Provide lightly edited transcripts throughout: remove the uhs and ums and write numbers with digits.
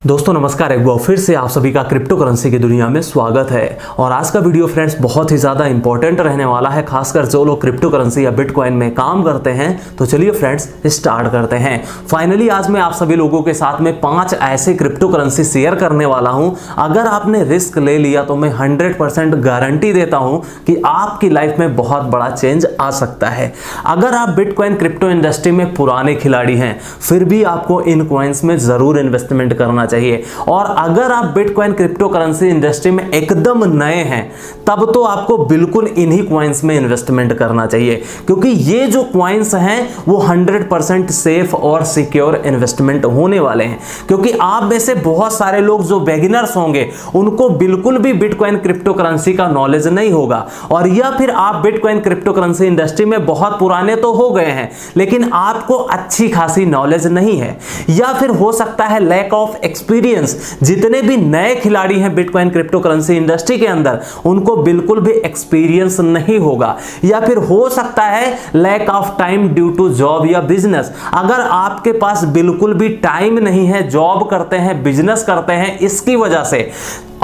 दोस्तों नमस्कार, एक बार फिर से आप सभी का क्रिप्टो करेंसी की दुनिया में स्वागत है। और आज का वीडियो फ्रेंड्स बहुत ही ज़्यादा इंपॉर्टेंट रहने वाला है, खासकर जो लोग क्रिप्टो करेंसी या बिटकॉइन में काम करते हैं। तो चलिए फ्रेंड्स स्टार्ट करते हैं। फाइनली आज मैं आप सभी लोगों के साथ में 5 ऐसे क्रिप्टो करेंसी शेयर करने वाला हूं। अगर आपने रिस्क ले लिया तो मैं 100% गारंटी देता हूं कि आपकी लाइफ में बहुत बड़ा चेंज आ सकता है। अगर आप बिटकॉइन क्रिप्टो इंडस्ट्री में पुराने खिलाड़ी हैं, फिर भी आपको इन कॉइन्स में जरूर इन्वेस्टमेंट करना चाहिए। और अगर आप बिटकॉइन क्रिप्टो करेंसी इंडस्ट्री में एकदम नए हैं, तब तो आपको बिल्कुल इन्हीं कॉइन्स में इन्वेस्टमेंट करना चाहिए, क्योंकि ये जो कॉइन्स हैं वो 100% सेफ और सिक्योर इन्वेस्टमेंट होने वाले हैं। क्योंकि आप में से बहुत सारे लोग जो बिगिनर्स होंगे, उनको बिल्कुल भी बिटकॉइन क्रिप्टो करेंसी का नॉलेज नहीं होगा, और या फिर आप बिटकॉइन क्रिप्टो करेंसी इंडस्ट्री में बहुत पुराने तो हो गए हैं, लेकिन आपको अच्छी खासी नॉलेज नहीं है, या फिर हो सकता है लैक ऑफ एक्सपीरियंस। जितने भी नए खिलाड़ी हैं बिटकॉइन क्रिप्टो करेंसी इंडस्ट्री के अंदर, उनको बिल्कुल भी एक्सपीरियंस नहीं होगा, या फिर हो सकता है lack of time due to job या बिजनेस। अगर आपके पास बिल्कुल भी टाइम नहीं है, जॉब करते हैं, बिजनेस करते हैं, इसकी वजह से,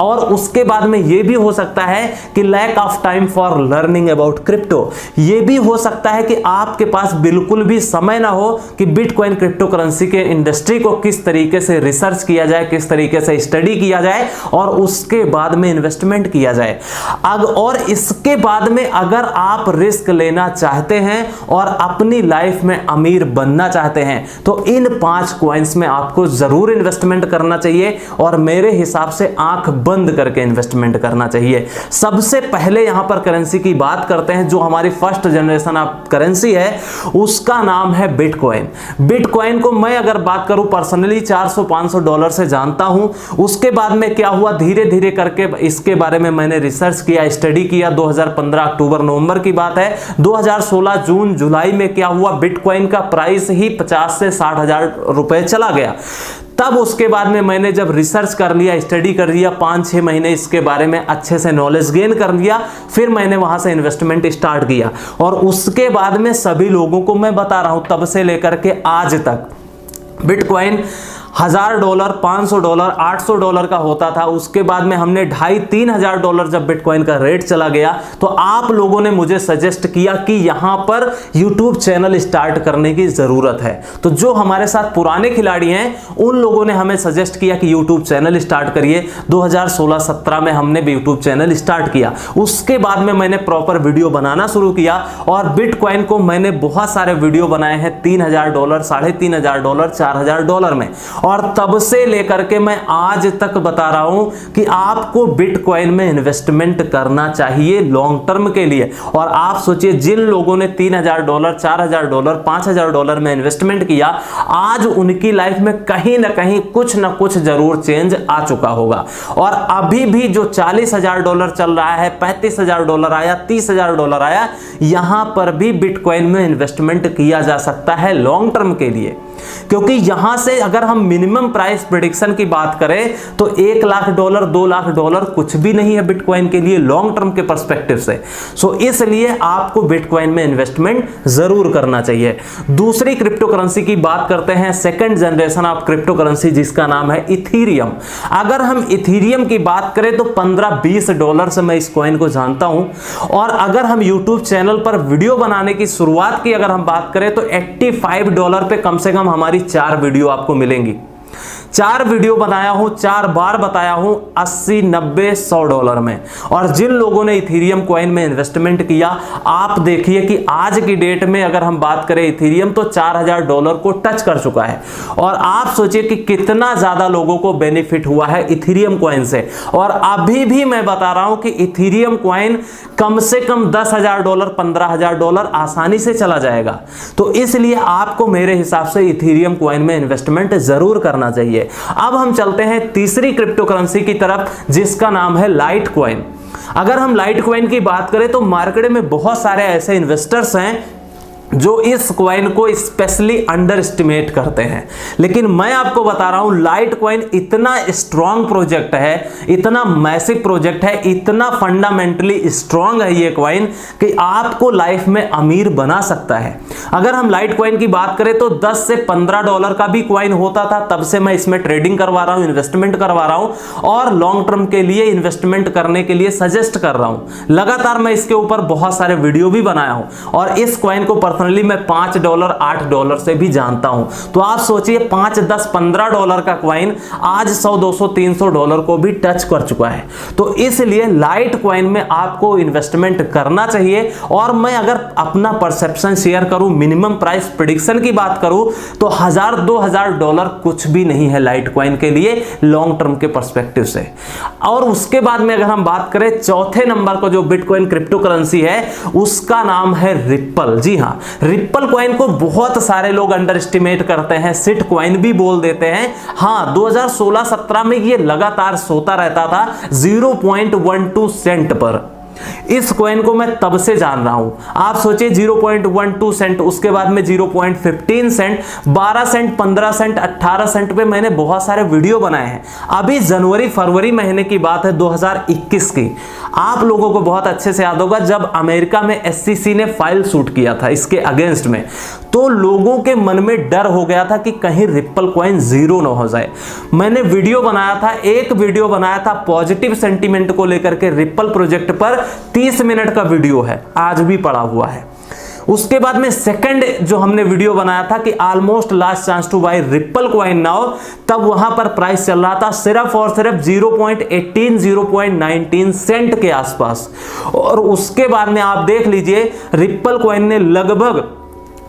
और उसके बाद में यह भी हो सकता है कि lack of time for learning about crypto. यह भी हो सकता है कि आपके पास बिल्कुल भी समय ना हो कि बिटकॉइन क्रिप्टो करेंसी के इंडस्ट्री को किस तरीके से रिसर्च किया जाए, किस तरीके से स्टडी किया जाए और उसके बाद में इन्वेस्टमेंट किया जाए। और इसके बाद में अगर आप रिस्क लेना चाहते हैं और अपनी लाइफ में अमीर बनना चाहते हैं, तो इन 5 कॉइन्स में आपको जरूर इन्वेस्टमेंट करना चाहिए, और मेरे हिसाब से आंख बंद करके इन्वेस्टमेंट करना चाहिए। सबसे पहले यहां पर करेंसी की बात करते हैं, जो हमारी फर्स्ट जनरेशन ऑफ करेंसी है, उसका नाम है बिटकॉइन। बिटकॉइन को मैं अगर बात करूं पर्सनली $400-500 से जानता हूं। उसके बाद में क्या हुआ, धीरे धीरे करके इसके बारे में मैंने रिसर्च किया, स्टडी किया। 2015 अक्टूबर नवंबर की बात है। 2016 जून जुलाई में क्या हुआ, बिटकॉइन का प्राइस ही 50 से 60 हजार रुपए चला गया। तब उसके बाद में मैंने जब रिसर्च कर लिया, स्टडी कर लिया, 5-6 महीने इसके बारे में अच्छे से नॉलेज गेन कर लिया, फिर मैंने वहां से इन्वेस्टमेंट स्टार्ट किया। और उसके बाद में सभी लोगों को मैं बता रहा हूं, तब से लेकर के आज तक बिटकॉइन $1000, $500, $800 का होता था। उसके बाद में हमने $2500-3 हजार जब बिटकॉइन का रेट चला गया, तो आप लोगों ने मुझे सजेस्ट किया कि यहां पर यूट्यूब चैनल स्टार्ट करने की जरूरत है। तो जो हमारे साथ पुराने खिलाड़ी हैं, उन लोगों ने हमें सजेस्ट किया कि यूट्यूब चैनल स्टार्ट करिए। 2016-17 में हमने भी यूट्यूब चैनल स्टार्ट किया। उसके बाद में मैंने प्रॉपर वीडियो बनाना शुरू किया, और बिटकॉइन को मैंने बहुत सारे वीडियो बनाए हैं $3000, $3500, $4000 में। और तब से लेकर के मैं आज तक बता रहा हूं कि आपको बिटकॉइन में इन्वेस्टमेंट करना चाहिए लॉन्ग टर्म के लिए। और आप सोचिए, जिन लोगों ने $3000, $4000, $5000 में इन्वेस्टमेंट किया, आज उनकी लाइफ में कहीं ना कहीं कुछ ना कुछ जरूर चेंज आ चुका होगा। और अभी भी जो $40,000 चल रहा है, $35,000 आया, $30,000 आया, यहां पर भी बिटकॉइन में इन्वेस्टमेंट किया जा सकता है लॉन्ग टर्म के लिए। क्योंकि यहां से अगर हम मिनिमम प्राइस प्रेडिक्शन की बात करें, तो $1 लाख, $2 लाख कुछ भी नहीं है बिटकॉइन के लिए लॉन्ग टर्म के पर्सपेक्टिव से। सो इसलिए आपको बिटकॉइन में इन्वेस्टमेंट जरूर करना चाहिए। दूसरी क्रिप्टो करेंसी की बात करते हैं, second generation of crypto currency, जिसका नाम है इथीरियम। अगर हम इथीरियम की बात करें तो $15-20 से मैं इस कॉइन को जानता हूं। और अगर हम यूट्यूब चैनल पर वीडियो बनाने की शुरुआत की अगर हम बात करें, तो $85 पे कम से कम हमारी 4 वीडियो आपको मिलेंगी। 4 वीडियो बनाया हूं, 4 बार बताया हूं, $80, $90, $100 में। और जिन लोगों ने इथीरियम कॉइन में इन्वेस्टमेंट किया, आप देखिए कि आज की डेट में अगर हम बात करें इथीरियम, तो $4000 को टच कर चुका है। और आप सोचिए कि कितना ज्यादा लोगों को बेनिफिट हुआ है इथीरियम कॉइन से। और अभी भी मैं बता रहा हूं कि इथीरियम कॉइन कम से कम $10,000, $15,000 आसानी से चला जाएगा। तो इसलिए आपको मेरे हिसाब से इथीरियम कॉइन में इन्वेस्टमेंट जरूर करना चाहिए। अब हम चलते हैं तीसरी क्रिप्टो करेंसी की तरफ, जिसका नाम है लाइट कॉइन। अगर हम लाइट कॉइन की बात करें, तो मार्केट में बहुत सारे ऐसे इन्वेस्टर्स हैं जो इस कॉइन को स्पेशली अंडर एस्टिमेट करते हैं। लेकिन मैं आपको बता रहा हूं लाइट कॉइन इतना स्ट्रांग प्रोजेक्ट है, इतना मैसिव प्रोजेक्ट है, इतना फंडामेंटली स्ट्रांग है ये कॉइन कि आपको लाइफ में अमीर बना सकता है। अगर हम लाइट कॉइन की बात करें तो 10 से 15 डॉलर का भी कॉइन होता था, तब से मैं इसमें ट्रेडिंग करवा रहा हूं, इन्वेस्टमेंट करवा रहा हूं और लॉन्ग टर्म के लिए इन्वेस्टमेंट करने के लिए सजेस्ट कर रहा हूं। लगातार मैं इसके ऊपर बहुत सारे वीडियो भी बनाया हूं और इस कॉइन को पर्सनली मैं 5 डॉलर 8 डॉलर से भी जानता हूं। तो आप सोचिए 5 10 15 डॉलर का कॉइन आज 100 200 300 डॉलर को भी टच कर चुका है। तो इसलिए लाइट कॉइन में आपको इन्वेस्टमेंट करना चाहिए। और मैं अगर अपना परसेप्शन शेयर करूं, मिनिमम प्राइस प्रेडिक्शन की बात करूं तो 1000-2000 डॉलर कुछ भी नहीं है लाइट कॉइन के लिए लॉन्ग टर्म के पर्सपेक्टिव से। और उसके बाद में अगर हम बात करें चौथे नंबर का जो बिटकॉइन क्रिप्टो करेंसी है उसका नाम है रिप्पल। जी हां, रिप्पल कॉइन को बहुत सारे लोग अंडर एस्टिमेट करते हैं, सिट कॉइन भी बोल देते हैं। हां, 2016-17 में ये लगातार सोता रहता था 0.12 सेंट पर। इस कॉइन को मैं तब से जान रहा हूं। आप सोचिए 0.12 सेंट, उसके बाद में 0.15 सेंट, 12 सेंट, 15 सेंट, 18 सेंट पे मैंने बहुत सारे वीडियो बनाए हैं। अभी जनवरी फरवरी महीने की बात है 2021 की। आप लोगों को बहुत अच्छे से याद होगा जब अमेरिका में SEC ने फाइल शूट किया था इसके अगेंस्ट में, तो लोगों के मन में डर हो गया था कि कहीं रिप्पल कॉइन जीरो ना हो जाए। मैंने वीडियो बनाया था, एक वीडियो बनाया था पॉजिटिव सेंटीमेंट को लेकर के रिप्पल प्रोजेक्ट पर, 30 मिनट का वीडियो है, आज भी पड़ा हुआ है। उसके बाद में सेकंड जो हमने वीडियो बनाया था कि almost last chance to buy Ripple coin now, तब वहां पर प्राइस चल रहा था सिर्फ और सिर्फ 0.18 0.19 सेंट के आसपास। और उसके बाद में आप देख लीजिए रिप्पल कॉइन ने लगभग,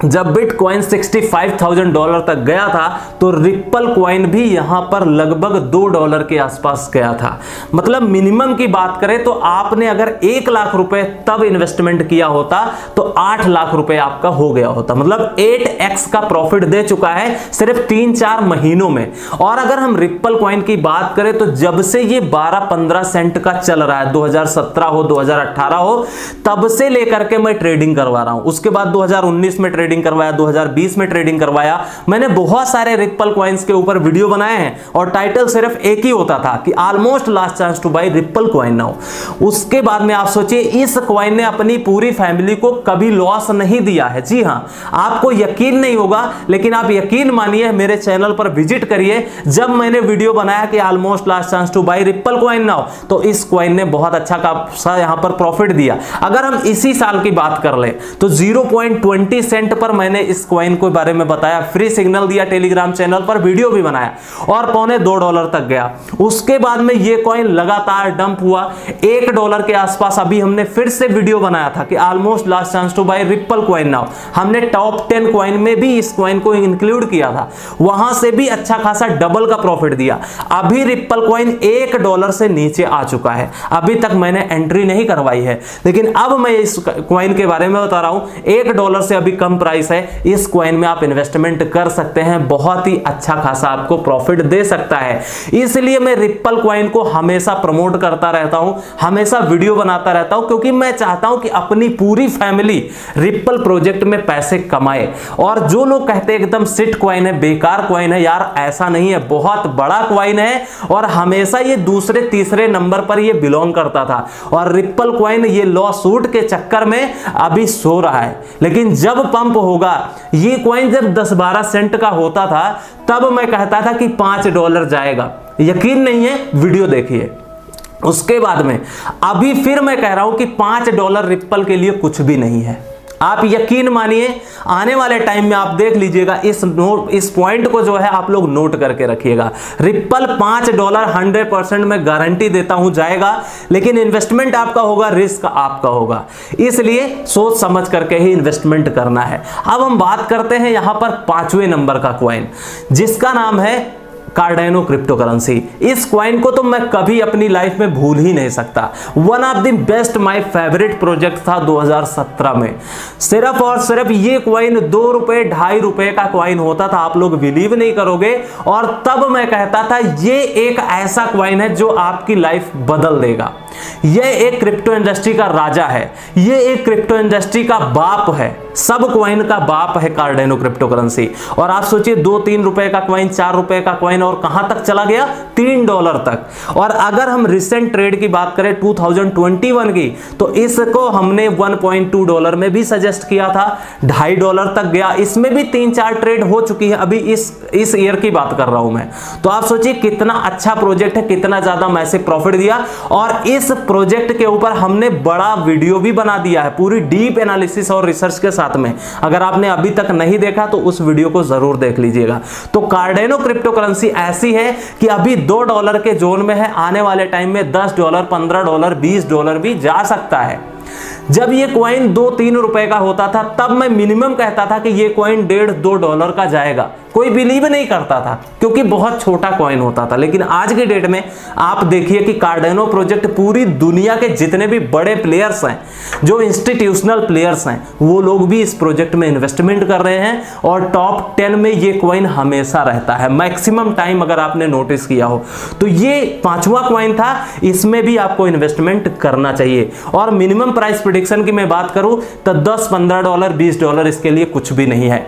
जब बिटकॉइन 65,000 डॉलर तक गया था तो रिप्पल कॉइन भी यहां पर लगभग 2 डॉलर के आसपास गया था। मतलब मिनिमम की बात करें तो आपने अगर 1 लाख रुपए तब इन्वेस्टमेंट किया होता तो 8 लाख रुपए आपका हो गया होता। मतलब 8x का प्रॉफिट दे चुका है सिर्फ 3-4 महीनों में। और अगर हम रिप्पल कॉइन की बात करें तो जब से ये 12-15 सेंट का चल रहा है, 2017 हो 2018 हो, तब से लेकर के मैं ट्रेडिंग करवा रहा हूं। उसके बाद 2019 में ट्रेडिंग करवाया, 2020 में ट्रेडिंग करवाया। मैंने बहुत सारे रिप्पल कॉइन्स के ऊपर वीडियो बनाए हैं और टाइटल सिर्फ एक ही होता था कि almost last chance to buy Ripple coin now. उसके बाद में आप सोचिए इस कॉइन ने अपनी पूरी फैमिली को कभी लॉस नहीं दिया है। जी हां, आपको यकीन नहीं होगा लेकिन आप यकीन मानिए, मेरे चैनल पर विजिट करिए, जब मैंने वीडियो बनाया कि almost last chance to buy Ripple coin now, तो इस कॉइन ने बहुत अच्छा खासा यहां पर प्रॉफिट दिया। अगर हम इसी साल की बात कर ले तो 0.20 सेंट पर मैंने इस कॉइन के बारे में बताया, फ्री सिग्नल दिया, टेलीग्राम चैनल पर वीडियो भी बनाया और $2 तक गया। उसके बाद में ये कॉइन लगातार डंप हुआ 1 डॉलर के आसपास। अभी हमने फिर से वीडियो बनाया था कि almost last chance to buy Ripple coin now, हमने टॉप 10 कॉइन में भी इस कॉइन को इंक्लूड किया था, वहां से भी अच्छा खासा डबल का प्रॉफिट दिया। अभी रिप्पल कॉइन 1 डॉलर से नीचे आ चुका है, अभी तक मैंने एंट्री नहीं करवाई है, लेकिन अब मैं इस कॉइन के बारे में बता रहा हूं। 1 डॉलर से अभी कम प्राइस है, इस कॉइन में आप इन्वेस्टमेंट कर सकते हैं, बहुत ही अच्छा खासा आपको प्रॉफिट दे सकता है। इसलिए मैं रिप्पल कॉइन को हमेशा प्रमोट करता रहता हूं, हमेशा वीडियो बनाता रहता हूं, क्योंकि मैं चाहता हूं कि अपनी पूरी फैमिली रिप्पल प्रोजेक्ट में पैसे कमाए। और जो लोग कहते हैं एकदम सिट कॉइन है, बेकार कॉइन है, यार ऐसा नहीं है, बहुत बड़ा कॉइन है और हमेशा ये दूसरे तीसरे नंबर पर ये बिलोंग करता था। और रिप्पल कॉइन ये लॉ सूट के चक्कर में अभी सो रहा है, लेकिन जब पंप होगा, ये कॉइन जब 10-12 सेंट का होता था तब मैं कहता था कि $5 जाएगा। यकीन नहीं है, वीडियो देखिए। उसके बाद में अभी फिर मैं कह रहा हूं कि $5 रिप्पल के लिए कुछ भी नहीं है। आप यकीन मानिए, आने वाले टाइम में आप देख लीजिएगा, इस पॉइंट को जो है आप लोग नोट करके रखिएगा। रिप्पल $5 100% मैं गारंटी देता हूं जाएगा, लेकिन इन्वेस्टमेंट आपका होगा, रिस्क आपका होगा, इसलिए सोच समझ करके ही इन्वेस्टमेंट करना है। अब हम बात करते हैं यहां पर 5वें नंबर का कॉइन, जिसका नाम है कार्डानो क्रिप्टो करेंसी। इस कॉइन को तो मैं कभी अपनी लाइफ में भूल ही नहीं सकता। One of the best my favourite project था 2017 में। सिर्फ और सिर्फ ये कॉइन ₹2 ₹2.5 का कॉइन होता था, आप लोग बिलीव नहीं करोगे। और तब मैं कहता था ये एक ऐसा कॉइन है जो आपकी लाइफ बदल देगा। ये एक क्रिप्टो इंडस्ट्री का राजा है, ये एक क्रिप्टो इंडस्ट्री का बाप है, सब कॉइन का बाप है कार्डेनो क्रिप्टो करेंसी। और आप सोचिए 2-3 रुपए का कॉइन, 4 रुपए का कॉइन, और कहां तक चला गया, $3 तक। और अगर हम रिसेंट ट्रेड की बात करें 2021 की, तो इसको हमने $1.2 में भी सजेस्ट किया था, $2.5 तक गया, इसमें भी 3-4 ट्रेड हो चुकी है। अभी इस ईयर की बात कर रहा हूं मैं। तो आप सोचिए कितना अच्छा प्रोजेक्ट है, कितना ज्यादा मैसिव प्रॉफिट दिया। और इस प्रोजेक्ट के ऊपर हमने बड़ा वीडियो भी बना दिया है, पूरी डीप एनालिसिस और रिसर्च के साथ में। अगर आपने अभी तक नहीं देखा तो उस वीडियो को जरूर देख लीजिएगा। तो कार्डेनो क्रिप्टो करेंसी ऐसी है कि अभी $2 के जोन में है, आने वाले टाइम में $10, $15, $20 भी जा सकता है। जब ये कॉइन 2-3 रुपए का होता था तब मैं मिनिमम कहता था कि ये कॉइन $1.5-2 का जाएगा, कोई बिलीव नहीं करता था क्योंकि बहुत छोटा कॉइन होता था। लेकिन आज के डेट में आप देखिए कि कार्डेनो प्रोजेक्ट पूरी दुनिया के जितने भी बड़े प्लेयर्स हैं, जो इंस्टीट्यूशनल प्लेयर्स हैं, वो लोग भी इस प्रोजेक्ट में इन्वेस्टमेंट कर रहे हैं। और टॉप 10 में ये कॉइन हमेशा रहता है, मैक्सिमम टाइम अगर आपने नोटिस किया हो। तो ये 5वां कॉइन था, इसमें भी आपको इन्वेस्टमेंट करना चाहिए। और मिनिमम प्राइस प्रेडिक्शन की मैं बात करूं तो $10, $15, $20 इसके लिए कुछ भी नहीं है।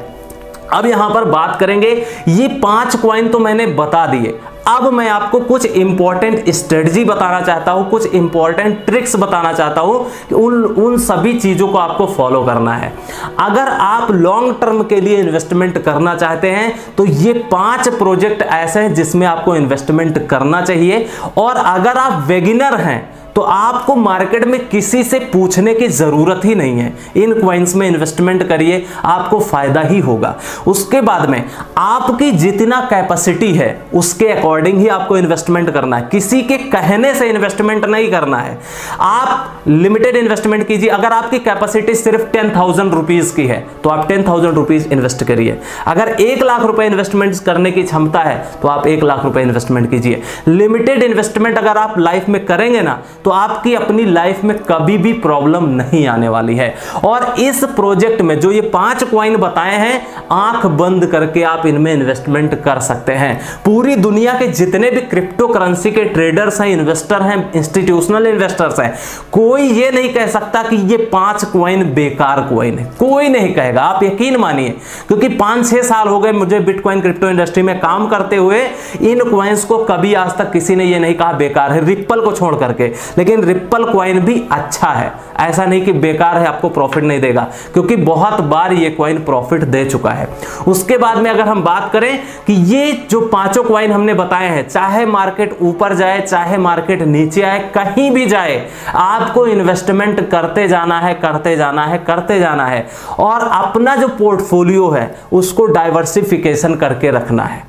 अब यहां पर बात करेंगे, ये 5 कॉइन तो मैंने बता दिए। अब मैं आपको कुछ इंपॉर्टेंट स्ट्रेटजी बताना चाहता हूं, कुछ इंपॉर्टेंट ट्रिक्स बताना चाहता हूं कि उन सभी चीजों को आपको फॉलो करना है। अगर आप लॉन्ग टर्म के लिए इन्वेस्टमेंट करना चाहते हैं तो ये 5 प्रोजेक्ट ऐसे हैं जिसमें आपको इन्वेस्टमेंट करना चाहिए। और अगर आप बिगिनर हैं तो आपको मार्केट में किसी से पूछने की जरूरत ही नहीं है, इन कॉइन्स में इन्वेस्टमेंट करिए, आपको फायदा ही होगा। उसके बाद में आपकी जितना कैपेसिटी है उसके अकॉर्डिंग ही आपको इन्वेस्टमेंट करना है, किसी के कहने से इन्वेस्टमेंट नहीं करना है। आप लिमिटेड इन्वेस्टमेंट कीजिए। अगर आपकी कैपेसिटी सिर्फ 10,000 रुपीज की है तो आप 10,000 रुपीज इन्वेस्ट करिए। अगर 1 लाख रुपए इन्वेस्टमेंट करने की क्षमता है तो आप 1 लाख रुपए इन्वेस्टमेंट कीजिए। लिमिटेड इन्वेस्टमेंट अगर आप लाइफ में करेंगे ना तो आपकी अपनी लाइफ में कभी भी प्रॉब्लम नहीं आने वाली है। और इस प्रोजेक्ट में जो ये 5 कॉइन बताए हैं, आंख बंद करके आप इनमें इन्वेस्टमेंट कर सकते हैं। पूरी दुनिया के जितने भी क्रिप्टो करेंसी के ट्रेडर्स हैं, इन्वेस्टर हैं, इंस्टीट्यूशनल इन्वेस्टर्स हैं, कोई ये नहीं कह सकता कि ये 5 कॉइन बेकार कॉइन है, कोई नहीं कहेगा, आप यकीन मानिए। क्योंकि 5-6 साल हो गए मुझे बिटकॉइन क्रिप्टो इंडस्ट्री में काम करते हुए, इन कॉइन्स को कभी आज तक किसी ने ये नहीं कहा बेकार है, रिप्पल को छोड़ करके। लेकिन रिप्पल कॉइन भी अच्छा है, ऐसा नहीं कि बेकार है, आपको प्रॉफिट नहीं देगा, क्योंकि बहुत बार ये कॉइन प्रॉफिट दे चुका है। उसके बाद में अगर हम बात करें कि ये जो 5 कॉइन हमने बताए हैं, चाहे मार्केट ऊपर जाए चाहे मार्केट नीचे आए, कहीं भी जाए, आपको इन्वेस्टमेंट करते जाना है, करते जाना है, करते जाना है। और अपना जो पोर्टफोलियो है उसको डाइवर्सिफिकेशन करके रखना है।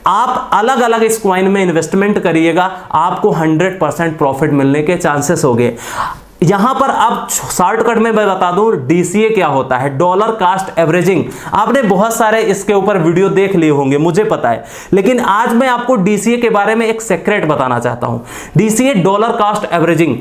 आप अलग अलग इस कॉइन में इन्वेस्टमेंट करिएगा, आपको 100% प्रॉफिट मिलने के चांसेस होंगे। यहां पर अब शॉर्टकट में मैं बता दूं डीसीए क्या होता है, डॉलर कास्ट एवरेजिंग। आपने बहुत सारे इसके ऊपर वीडियो देख लिए होंगे, मुझे पता है, लेकिन आज मैं आपको डीसीए के बारे में एक सीक्रेट बताना चाहता हूं। DCA dollar cost averaging.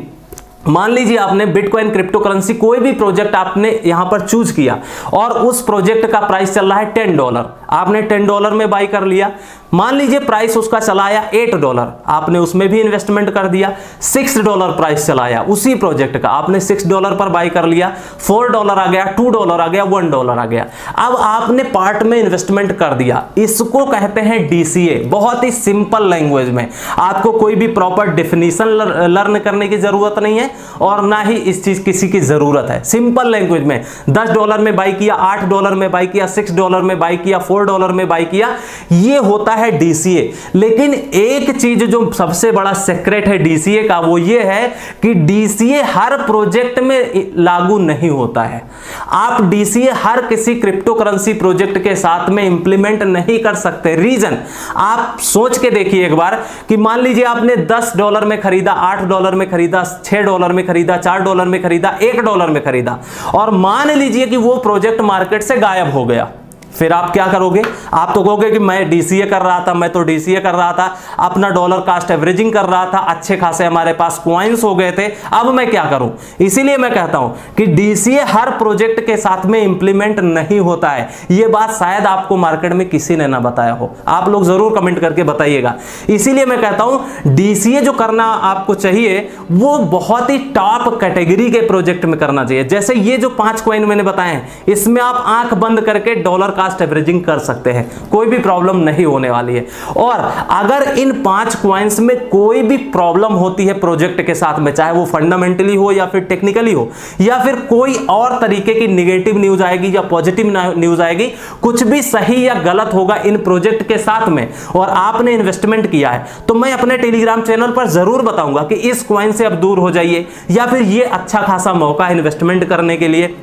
मान लीजिए आपने बिटकॉइन क्रिप्टो करेंसी कोई भी प्रोजेक्ट आपने यहां पर चूज किया और उस प्रोजेक्ट का प्राइस चल रहा है $10, आपने $10 में बाई कर लिया। मान लीजिए प्राइस उसका चलाया $8, आपने उसमें भी इन्वेस्टमेंट कर दिया। $6 प्राइस चलाया उसी प्रोजेक्ट का, आपने $6 पर बाई कर लिया। $4 आ गया, $2 आ गया, $1 आ गया। अब आपने पार्ट में इन्वेस्टमेंट कर दिया, इसको कहते हैं डीसीए। बहुत ही सिंपल लैंग्वेज में, आपको कोई भी प्रॉपर डेफिनेशन लर्न करने की जरूरत नहीं है और ना ही इस चीज किसी की जरूरत है। सिंपल लैंग्वेज में $10 में बाई किया, $8 में बाई किया, $6 में बाई किया, $4 में बाई किया, ये होता है डीसीए। लेकिन एक चीज जो सबसे बड़ा सीक्रेट है डीसीए का, वो ये है कि डीसीए हर प्रोजेक्ट में लागू नहीं होता है। आप डीसीए हर किसी क्रिप्टो करेंसी प्रोजेक्ट के साथ में इंप्लीमेंट नहीं कर सकते। रीजन आप सोच के देखिए एक बार कि मान लीजिए आपने $10 में खरीदा, $8 में खरीदा, $6 में खरीदा, $4 में खरीदा, $1 में खरीदा, और मान लीजिए कि वो प्रोजेक्ट मार्केट से गायब हो गया, फिर आप क्या करोगे? आप तो कहोगे कि मैं डीसीए कर रहा था, मैं तो डीसीए कर रहा था, अपना डॉलर कास्ट एवरेजिंग कर रहा था, अच्छे खासे हमारे पास कॉइन्स हो गए थे, अब मैं क्या करूं? इसीलिए मैं कहता हूं कि डीसीए हर प्रोजेक्ट के साथ में इंप्लीमेंट नहीं होता है। यह बात शायद आपको मार्केट में किसी ने ना बताया हो, आप लोग जरूर कमेंट करके बताइएगा। इसीलिए मैं कहता हूं डीसीए जो करना आपको चाहिए वो बहुत ही टॉप कैटेगरी के प्रोजेक्ट में करना चाहिए। जैसे ये जो 5 कॉइन मैंने बताए हैं, इसमें आप आंख बंद करके डॉलर कास्ट एवरेजिंग कर सकते हैं, कोई भी प्रॉब्लम नहीं होने वाली है। और अगर इन 5 कॉइन्स में कोई भी प्रॉब्लम होती है प्रोजेक्ट के साथ में, चाहे वो फंडामेंटली हो या फिर टेक्निकली हो या फिर कोई और तरीके की नेगेटिव न्यूज आएगी या पॉजिटिव न्यूज आएगी, कुछ भी सही या गलत होगा इन प्रोजेक्ट के साथ में और आपने इन्वेस्टमेंट किया है, तो मैं अपने टेलीग्राम चैनल पर जरूर बताऊंगा कि इस कॉइन से अब दूर हो जाइए, या फिर ये अच्छा खासा मौका है इन्वेस्टमेंट करने के लिए,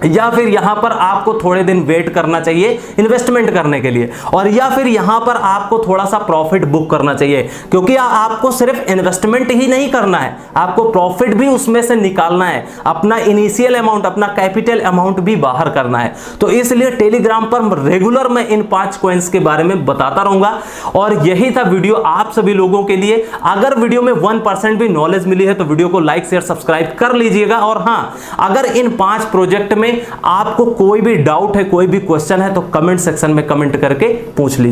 या फिर यहां पर आपको थोड़े दिन वेट करना चाहिए इन्वेस्टमेंट करने के लिए, और या फिर यहां पर आपको थोड़ा सा प्रॉफिट बुक करना चाहिए, क्योंकि आपको सिर्फ इन्वेस्टमेंट ही नहीं करना है, आपको प्रॉफिट भी उसमें से निकालना है, अपना इनिशियल अमाउंट, अपना कैपिटल अमाउंट भी बाहर करना है। तो इसलिए टेलीग्राम पर रेगुलर मैं इन 5 कॉइन्स के बारे में बताता रहूंगा। और यही था वीडियो आप सभी लोगों के लिए। अगर वीडियो में 1% भी नॉलेज मिली है तो वीडियो को लाइक शेयर सब्सक्राइब कर लीजिएगा। और हां, अगर इन 5 प्रोजेक्ट में आपको कोई भी डाउट है, कोई भी क्वेश्चन है, तो कमेंट सेक्शन में कमेंट करके पूछ लीजिए।